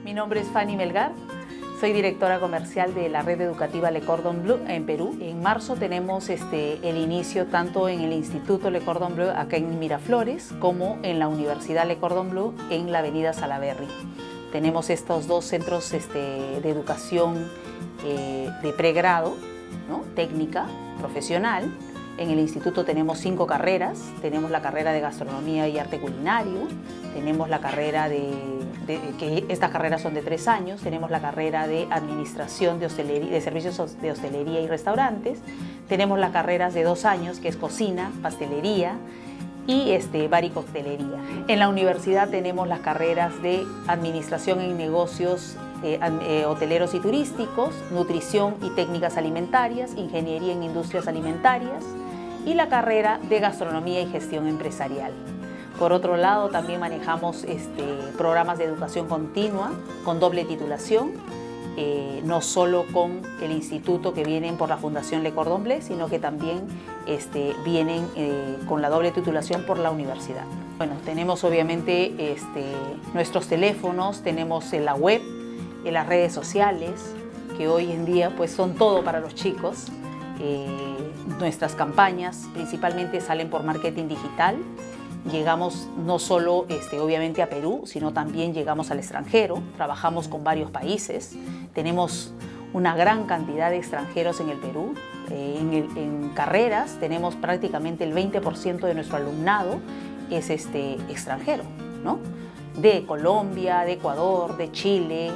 Mi nombre es Fanny Melgar, soy directora comercial de la red educativa Le Cordon Bleu en Perú. En marzo tenemos el inicio tanto en el Instituto Le Cordon Bleu acá en Miraflores como en la Universidad Le Cordon Bleu en la avenida Salaberry. Tenemos estos dos centros de educación de pregrado, ¿no? Técnica, profesional. En el instituto tenemos 5 carreras. Tenemos la carrera de gastronomía y arte culinario, tenemos la carrera que estas carreras son de 3 años, tenemos la carrera de administración de servicios de hostelería y restaurantes, tenemos las carreras de 2 años que es cocina, pastelería y bar y coctelería. En la universidad tenemos las carreras de administración en negocios hoteleros y turísticos, nutrición y técnicas alimentarias, ingeniería en industrias alimentarias y la carrera de gastronomía y gestión empresarial. Por otro lado, también manejamos programas de educación continua con doble titulación, no solo con el instituto que vienen por la Fundación Le Cordon Bleu, sino que también vienen con la doble titulación por la universidad. Bueno, tenemos obviamente nuestros teléfonos, tenemos la web, las redes sociales, que hoy en día pues son todo para los chicos. Nuestras campañas principalmente salen por marketing digital. Llegamos no solo obviamente a Perú, sino también llegamos al extranjero, trabajamos con varios países, tenemos una gran cantidad de extranjeros en el Perú. En carreras tenemos prácticamente el 20% de nuestro alumnado es extranjero, ¿no? De Colombia, de Ecuador, de Chile,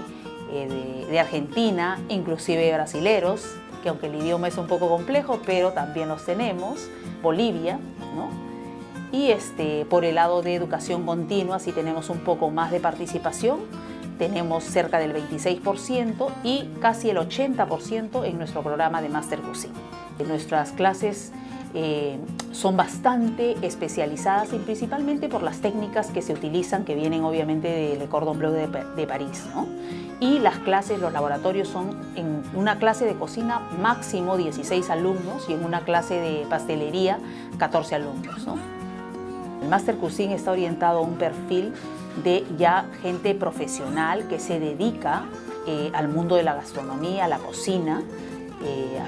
de Argentina, inclusive brasileros, que aunque el idioma es un poco complejo, pero también los tenemos, Bolivia, ¿no? Y por el lado de educación continua, sí tenemos un poco más de participación, tenemos cerca del 26% y casi el 80% en nuestro programa de Master Cuisine. Nuestras clases son bastante especializadas y principalmente por las técnicas que se utilizan, que vienen obviamente de Le Cordon Bleu de París, ¿no? Y las clases, los laboratorios son en una clase de cocina máximo 16 alumnos y en una clase de pastelería 14 alumnos, ¿no? El Master Cuisine está orientado a un perfil de ya gente profesional que se dedica al mundo de la gastronomía, a la cocina.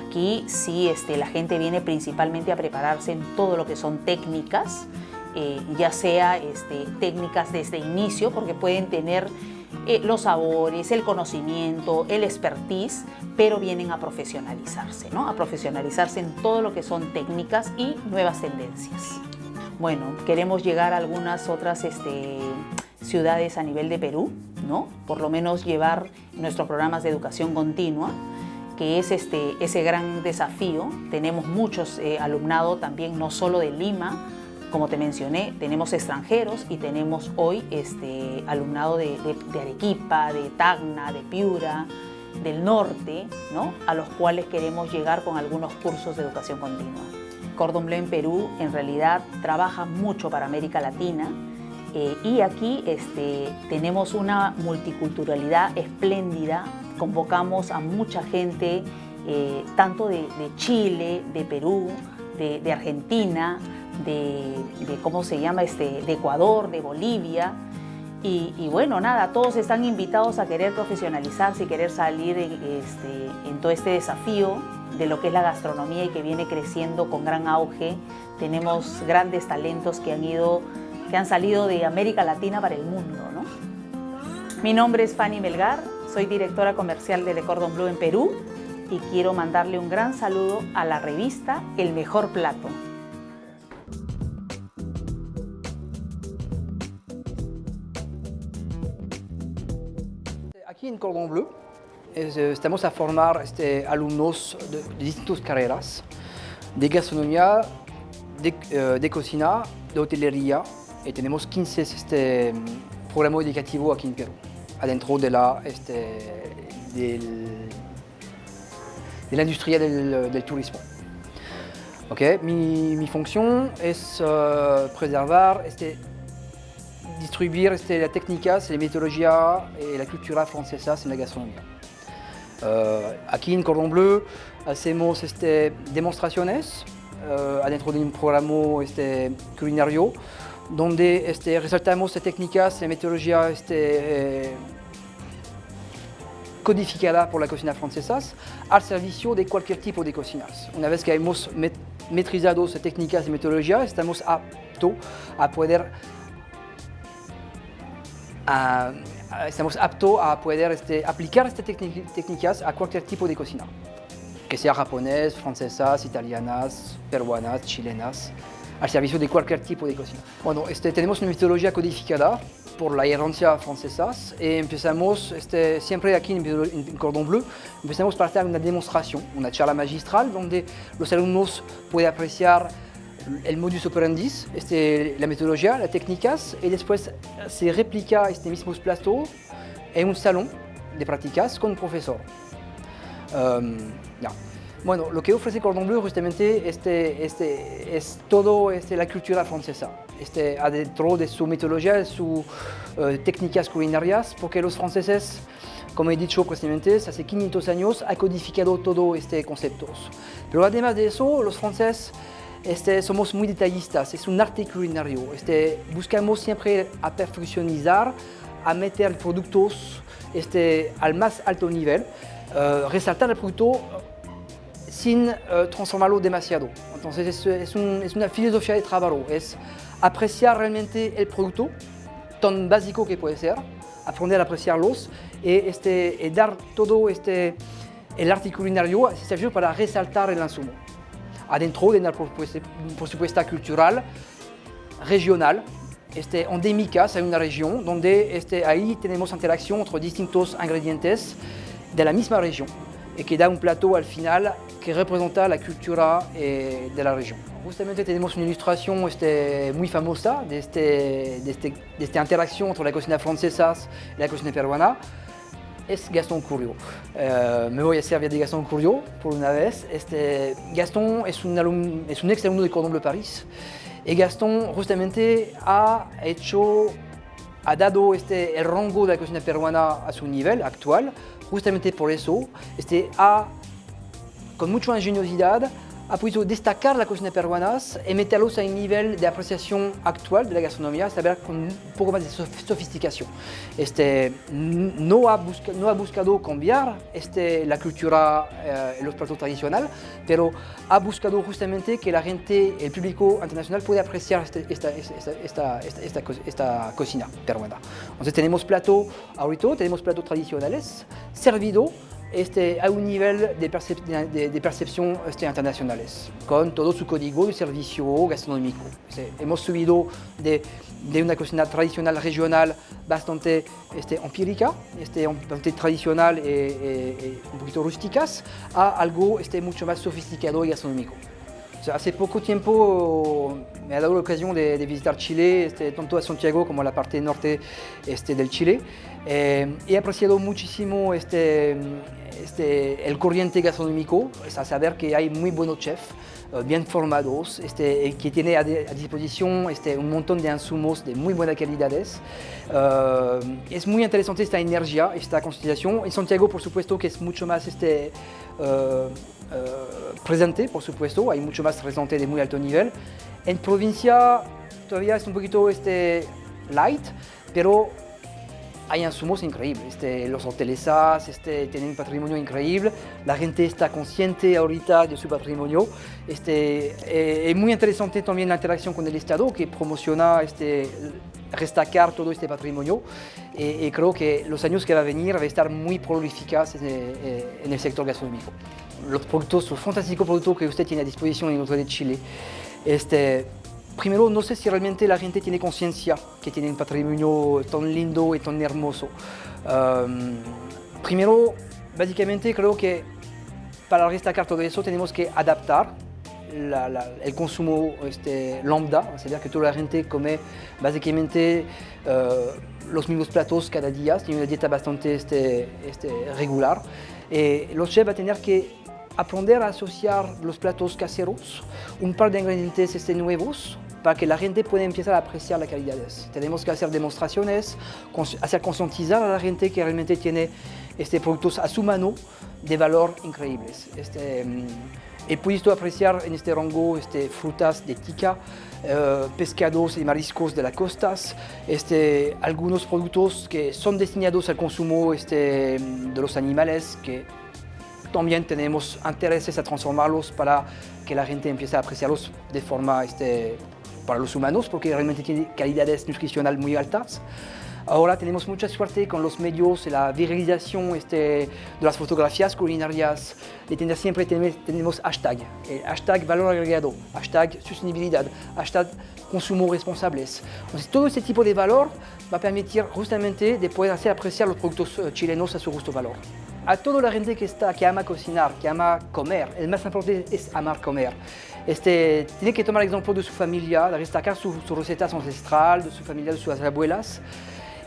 Aquí sí la gente viene principalmente a prepararse en todo lo que son técnicas, ya sea técnicas desde inicio, porque pueden tener los sabores, el conocimiento, el expertise, pero vienen a profesionalizarse, ¿no? A profesionalizarse en todo lo que son técnicas y nuevas tendencias. Bueno, queremos llegar a algunas otras ciudades a nivel de Perú, ¿no? Por lo menos llevar nuestros programas de educación continua, que es ese gran desafío. Tenemos muchos alumnado también, no solo de Lima, como te mencioné, tenemos extranjeros y tenemos hoy alumnado de Arequipa, de Tacna, de Piura, del norte, ¿no? A los cuales queremos llegar con algunos cursos de educación continua. Cordon Bleu en Perú en realidad trabaja mucho para América Latina y aquí tenemos una multiculturalidad espléndida. Convocamos a mucha gente, tanto de Chile, de Perú, de Argentina, ¿cómo se llama? De Ecuador, de Bolivia. Y bueno, nada, todos están invitados a querer profesionalizarse y querer salir en todo este desafío de lo que es la gastronomía y que viene creciendo con gran auge. Tenemos grandes talentos que han salido de América Latina para el mundo, ¿no? Mi nombre es Fanny Melgar, soy directora comercial de Le Cordon Bleu en Perú y quiero mandarle un gran saludo a la revista El Mejor Plato. Aquí en Cordon Bleu estamos a formar alumnos de distintas carreras, de gastronomía, de cocina, de hotelería, y tenemos 15 programas educativos aquí en Perú, adentro de la industria del turismo. Okay. Mi función es preservar, distribuir las técnicas, la metodología y la cultura francesa en la gastronomía. Aquí en Cordon Bleu hacemos demostraciones adentro de un programa culinario donde resaltamos las técnicas, la metodología codificada por la cocina francesa al servicio de cualquier tipo de cocinas. Una vez que hemos metrizado estas técnicas y metodologías, estamos aptos a poder aplicar estas técnicas a cualquier tipo de cocina, que sea japonés, francesas, italianas, peruanas, chilenas, al servicio de cualquier tipo de cocina. Bueno, tenemos una metodología codificada por la herencia francesa y empezamos siempre aquí en Cordon Bleu, empezamos para hacer una demostración, una charla magistral donde los alumnos pueden apreciar el modus operandi, la metodología, las técnicas, y después se replica este mismo plato en un salón de prácticas con un profesor. Bueno, lo que ofrece Cordon Bleu justamente es todo la cultura francesa, adentro de su metodología, de sus técnicas culinarias, porque los franceses, como he dicho precisamente, hace 500 años han codificado todos estos conceptos. Pero además de eso, los franceses somos muy detallistas, es un arte culinario, buscamos siempre a perfeccionar, a meter productos al más alto nivel, resaltar el producto sin transformarlo demasiado. Entonces es una filosofía de trabajo, es apreciar realmente el producto tan básico que puede ser, aprender a apreciarlos y dar todo el arte culinario sirve para resaltar el insumo. Adentro de una propuesta cultural, regional, endémicas en una región donde ahí tenemos interacción entre distintos ingredientes de la misma región y que da un plato al final que representa la cultura de la región. Justamente tenemos una ilustración muy famosa de esta interacción entre la cocina francesa y la cocina peruana. Es Gaston Couriot. Me voy a servir de Gaston Couriot por una vez. Gaston es un ex alumno de Cordon Bleu Paris. Y Gaston justamente ha dado el rango de la cocina peruana a su nivel actual. Justamente por eso, con mucha ingeniosidad, ha podido destacar la cocina peruana y meterlos a un nivel de apreciación actual de la gastronomía, saber con un poco más de sofisticación. No ha buscado cambiar la cultura y los platos tradicionales, pero ha buscado justamente que la gente, el público internacional pueda apreciar esta cocina peruana. Entonces tenemos platos tradicionales servidos a un nivel de percepción internacionales, con todo su código de servicio gastronómico. Hemos subido de una cocina tradicional regional bastante empírica, bastante tradicional y un poquito rústicas, a algo mucho más sofisticado y gastronómico. Hace poco tiempo me ha dado la ocasión de visitar Chile, tanto a Santiago como a la parte norte del Chile. He apreciado muchísimo el corriente gastronómico, a saber que hay muy buenos chefs, bien formados, que tienen a disposición un montón de insumos de muy buenas calidades. Es muy interesante esta energía, esta concienciación. En Santiago, por supuesto, que es mucho más presente, por supuesto, hay mucho más restaurante de muy alto nivel. En provincia todavía es un poquito light, pero hay insumos increíbles. Los hotelesas tienen un patrimonio increíble, la gente está consciente ahorita de su patrimonio. Es muy interesante también la interacción con el Estado que promociona destacar todo este patrimonio y creo que los años que va a venir va a estar muy prolíficas en el sector gastronómico. Los fantásticos productos que usted tiene a disposición en el norte de Chile. Primero, no sé si realmente la gente tiene conciencia que tiene un patrimonio tan lindo y tan hermoso. Primero, básicamente creo que para destacar todo eso tenemos que adaptar el consumo lambda, es decir, que toda la gente come básicamente los mismos platos cada día, tiene una dieta bastante regular. Los chefs van a tener que aprender a asociar los platos caseros, un par de ingredientes nuevos, para que la gente pueda empezar a apreciar las calidades. Tenemos que hacer demostraciones, hacer concientizar a la gente que realmente tiene productos a su mano de valor increíbles. He podido apreciar en este rango frutas de tica, pescados y mariscos de las costas, algunos productos que son destinados al consumo de los animales, que también tenemos intereses a transformarlos para que la gente empiece a apreciarlos de forma para los humanos, porque realmente tienen calidades nutricionales muy altas. Ahora tenemos mucha suerte con los medios y la viralización de las fotografías culinarias. Siempre tenemos hashtag valor agregado, hashtag sostenibilidad, hashtag consumo responsables. Entonces, todo este tipo de valor va a permitir justamente de poder hacer apreciar los productos chilenos a su justo valor. A toda la gente que ama cocinar, que ama comer, el más importante es amar comer. Tiene que tomar ejemplo de su familia, de destacar sus recetas ancestrales, de su familia, de sus abuelas.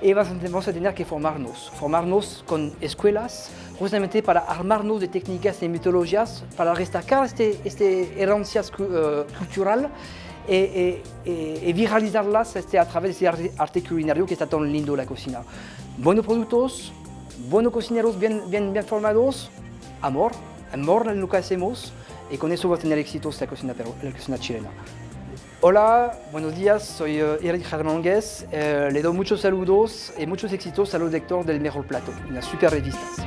Y vamos a tener que formarnos con escuelas, justamente para armarnos de técnicas y metodologías, para destacar esta herencia cultural y viralizarlas a través de este arte culinario que está tan lindo la cocina. Buenos productos, buenos cocineros bien formados, amor en lo que hacemos, y con eso va a tener éxitos la cocina chilena. Hola, buenos días, soy Eric Hernández. Le doy muchos saludos y muchos éxitos a los lectores del Mejor Plato, unas super revistas.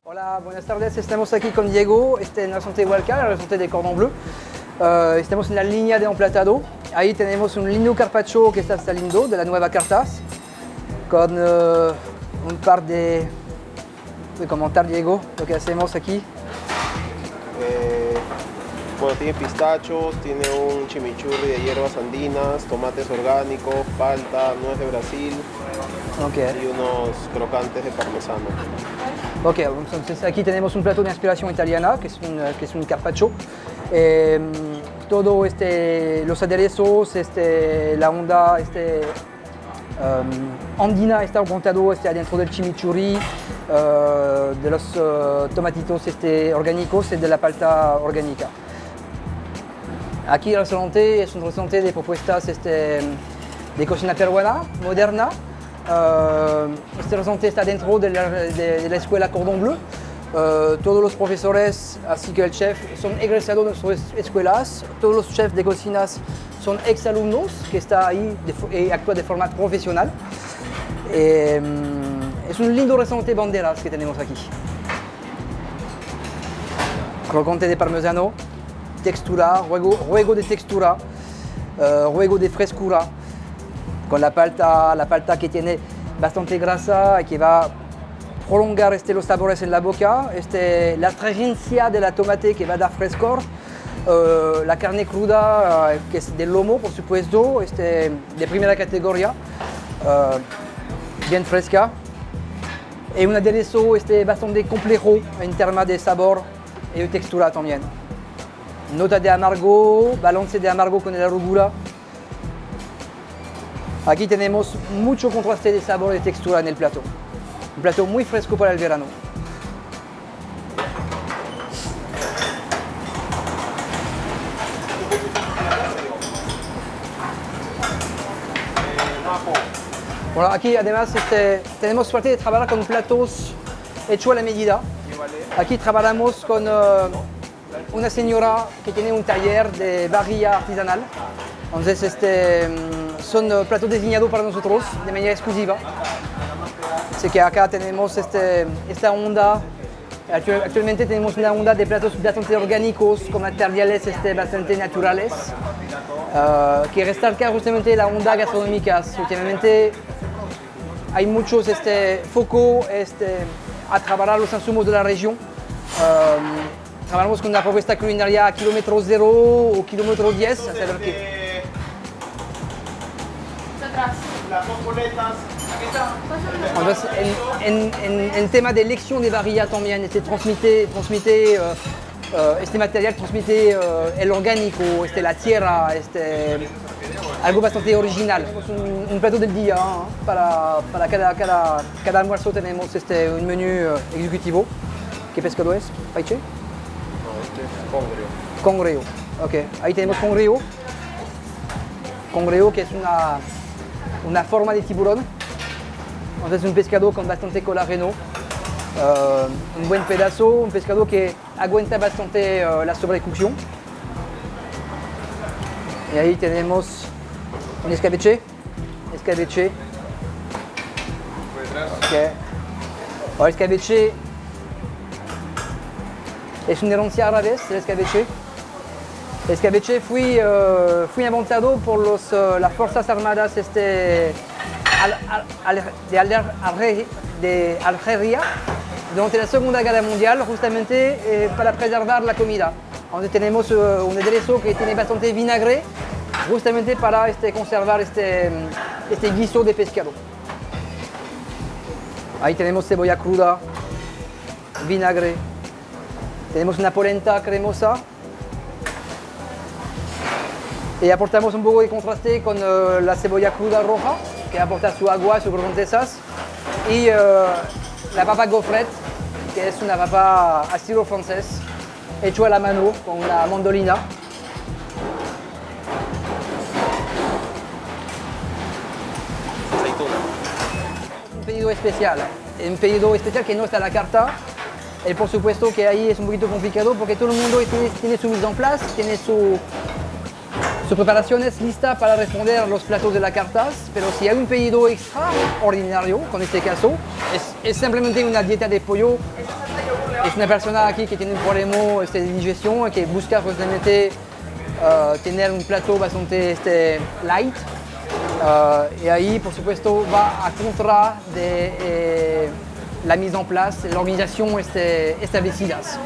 Hola, buenas tardes. Estamos aquí con Diego, en el restaurante Hualca, el restaurante de Cordon Bleu. Estamos en la línea de emplatado. Ahí tenemos un lindo carpaccio que está lindo, de la nueva cartas, con un par de... ¿Puedes comentar, Diego, lo que hacemos aquí? Bueno, tiene pistachos, tiene un chimichurri de hierbas andinas, tomates orgánicos, palta, nuez de Brasil y unos crocantes de parmesano. Ok, entonces aquí tenemos un plato de inspiración italiana, que es un carpaccio. Todo los aderezos, la onda andina está montado adentro del chimichurri, de los tomatitos orgánicos y de la palta orgánica. Aquí el restaurante es un restaurante de propuestas de cocina peruana, moderna. Este restaurante está dentro de la escuela Cordon Bleu. Todos los profesores, así que el chef, son egresados de nuestras escuelas. Todos los chefs de cocinas son exalumnos que están ahí y actúan de forma profesional. Es un lindo restaurante banderas que tenemos aquí. Crocante de parmesano, textura, ruego de textura, ruego de frescura, con la palta que tiene bastante grasa y que va a prolongar los sabores en la boca, la astringencia de la tomate que va a dar frescor, la carne cruda que es del lomo, por supuesto, de primera categoría, bien fresca, y un aderezo bastante complejo en términos de sabor y de textura también. Nota de amargo, balance de amargo con la rúgula. Aquí tenemos mucho contraste de sabor y de textura en el plato. Un plato muy fresco para el verano. Bueno, aquí además tenemos suerte de trabajar con platos hechos a la medida. Aquí trabajamos con una señora que tiene un taller de barrilla artesanal. Entonces son platos diseñados para nosotros de manera exclusiva. Así que acá tenemos esta onda. Actualmente tenemos una onda de platos bastante orgánicos con materiales bastante naturales que recalca justamente la onda gastronómica. Últimamente hay muchos foco a trabajar los insumos de la región. Trabajamos con una propuesta culinaria a kilómetro 0 o kilómetro 10, a saber que... Las dos boletas. Entonces, en tema de elección de varilla también, transmite este material, transmite el orgánico, la tierra, algo bastante original. Es un plato del día, para cada almuerzo tenemos un menú ejecutivo. ¿Qué pescado es? ¿Paiche? No, es congrio. Congrio, ok. Ahí tenemos congrio. Congrio, que es una forma de tiburón. Entonces, un pescado con bastante colágeno un buen pedazo, un pescado que aguanta bastante la sobrecocción. Y ahí tenemos un escabeche. Okay. El escabeche es una herencia árabe, el escabeche. El escabeche fue inventado por las Fuerzas Armadas de Algeria durante la Segunda Guerra Mundial, justamente para preservar la comida. Donde tenemos un aderezo que tiene bastante vinagre, justamente para conservar este guiso de pescado. Ahí tenemos cebolla cruda, vinagre, tenemos una polenta cremosa. Y aportamos un poco de contraste con la cebolla cruda roja, que aporta su agua, sus cortezas. Y la papa gaufrette, que es una papa a estilo francés, hecho a la mano con una mandolina. Un pedido especial que no está en la carta. Y por supuesto que ahí es un poquito complicado porque todo el mundo tiene su mise en place, tiene su preparación es lista para responder a los platos de la carta, pero si hay un pedido extraordinario, con este caso, es simplemente una dieta de pollo. Es una persona aquí que tiene un problema de digestión y que busca justamente tener un plato bastante light. Y ahí, por supuesto, va a contra de la mise en place, la organización establecidas.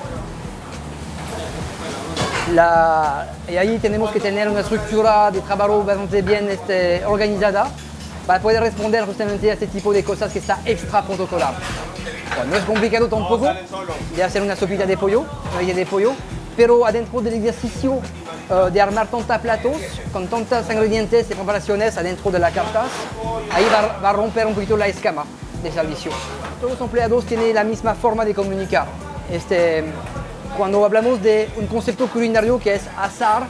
Y ahí tenemos que tener una estructura de trabajo bastante bien organizada para poder responder justamente a este tipo de cosas que está extra protocolar. Bueno, no es complicado tampoco de hacer una sopita de pollo, pero adentro del ejercicio de armar tantos platos con tantos ingredientes y preparaciones adentro de las cartas, ahí va a romper un poquito la escama de servicio. Todos los empleados tienen la misma forma de comunicar. Cuando hablamos de un concepto culinario que es asar,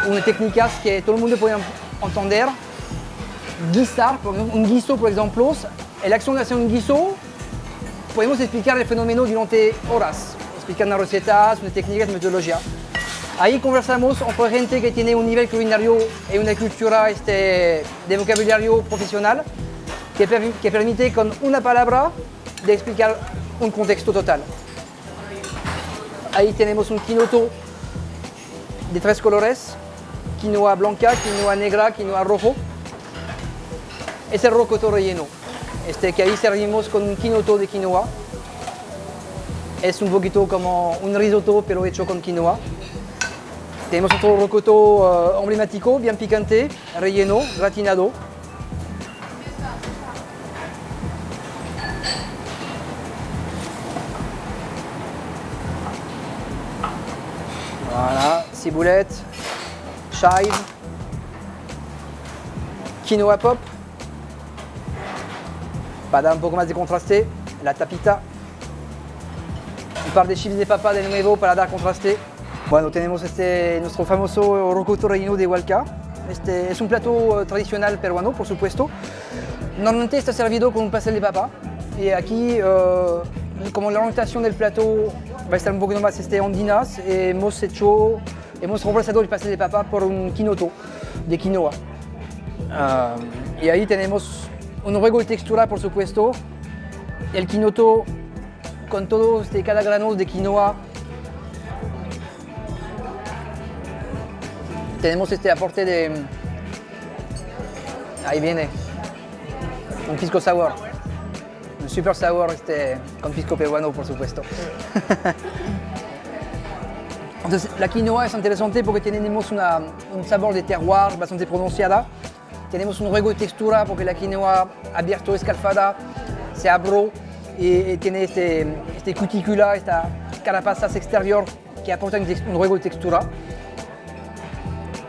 unas técnicas que todo el mundo puede entender, guisar, por ejemplo, un guiso, por ejemplo, la acción de hacer un guiso, podemos explicar el fenómeno durante horas, explicando recetas, técnicas, metodología. Ahí conversamos entre gente que tiene un nivel culinario y una cultura de vocabulario profesional que permite con una palabra de explicar un contexto total. Ahí tenemos un quinoto de 3 colores, quinoa blanca, quinoa negra, quinoa rojo. Es el rocoto relleno, que ahí servimos con un quinoto de quinoa. Es un poquito como un risotto, pero hecho con quinoa. Tenemos otro rocoto emblemático, bien picante, relleno, gratinado. Voilà, ciboulette, chive, quinoa pop, para dar un poco más de contraste, la tapita, un par de chips de papa de nuevo para dar contraste. Bueno, tenemos nuestro famoso rocoto relleno de Hualca. Es un plato tradicional peruano, por supuesto. Normalmente está servido con un pastel de papa y aquí, como la orientación del plato va a estar un poquito más andinas, hemos reemplazado el pastel de papa por un quinoto de quinoa. Y ahí tenemos un juego de textura, por supuesto. El quinoto con todos cada grano de quinoa. Tenemos aporte de... Ahí viene un pisco sour. Un super sour con pisco peruano, por supuesto. Entonces, la quinoa es interesante porque tenemos un sabor de terroir bastante pronunciada. Tenemos un juego de textura porque la quinoa abierto, escalfada, se abrió y tiene cutícula, esta carapaza exterior que aporta un juego de textura.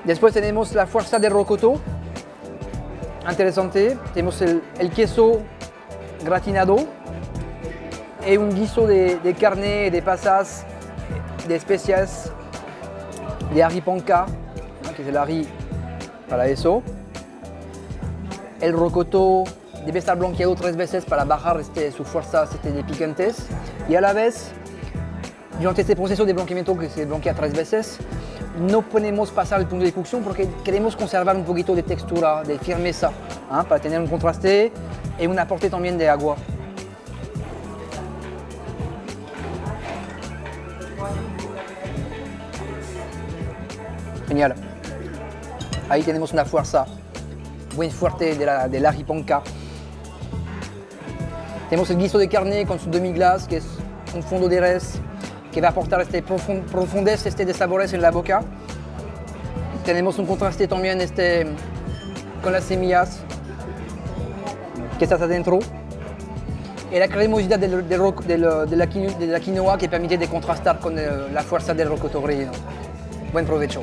Después tenemos la fuerza del rocoto, interesante. Tenemos el queso gratinado y un guiso de carne, de pasas, de especias, de harri panca, que es el harri para eso. El rocoto debe estar blanqueado 3 veces para bajar su fuerza de picantes. Y a la vez, durante este proceso de blanqueamiento que se blanquea 3 veces, no podemos pasar el punto de cocción porque queremos conservar un poquito de textura, de firmeza, para tener un contraste y un aporte también de agua. Genial. Ahí tenemos una fuerza muy fuerte de la riponca. Tenemos el guiso de carne con su demi-glace, que es un fondo de res, que va a aportar profundez de sabores en la boca. Tenemos un contraste también con las semillas que están adentro. Y la cremosidad de la quinoa que permite de contrastar con la fuerza del rocotorri. Buen provecho.